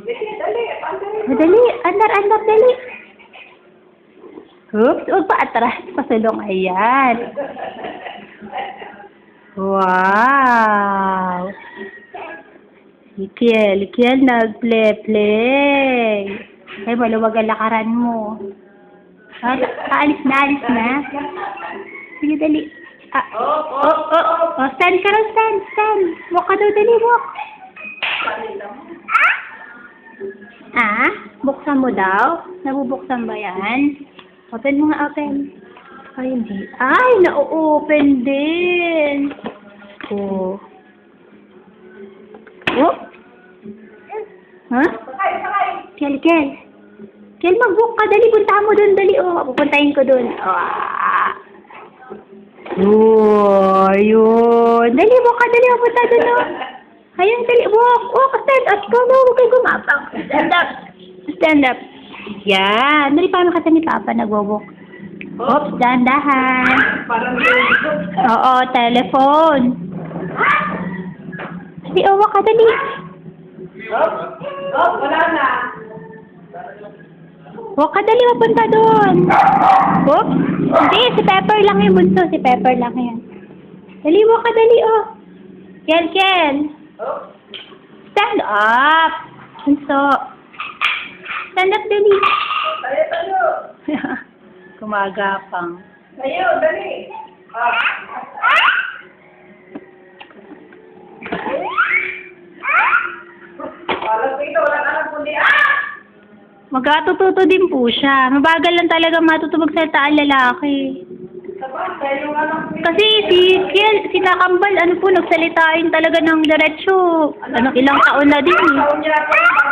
Dali, andar, dali. Oops, huwag pa atras. Pasulong, ayan. Wow! Likiel, nag-play. Ay, maluwag ang lakaran mo. Alis na. Sige, dali. Stand ka lang, stand. Walk ka daw, dali, walk. Buksan mo daw? Nabubuksan ba yan? Open mo nga, open. Ay, hindi. Ay, na-open din. Oh. Kel. Kel, mag-book ka. Dali, punta mo dun. Dali, pupuntahin ko dun. Ayun. Dali, book ka. Dali, punta dun. Ayun, dali, book. Stand up ka. Huwag kayo gumapang. Stand up. Yan. Dali, paano kasi ni Papa nag-book? Oops, dahan-dahan. Oo, telephone. Dali, walk ka. Dali. Wala na. Walk ka, dali, mapunta doon. Oops. Hindi, si Pepper lang yung bunso. Si Pepper lang yan. Dali, walk ka, dali, Kel. Stand up. Bunso. Stand up, dali. Tayo. Kumagapang. Tayo, dali. Alam ko ito, wala ka lang kundi Magkatututo din po siya. Mabagal lang talaga matuto magsalita ang lalaki. Sabagay, yung alam ko Kasi si Kakambal, nagsalita yun talaga ng diretsyo. Ilang taon na din. taon niya pa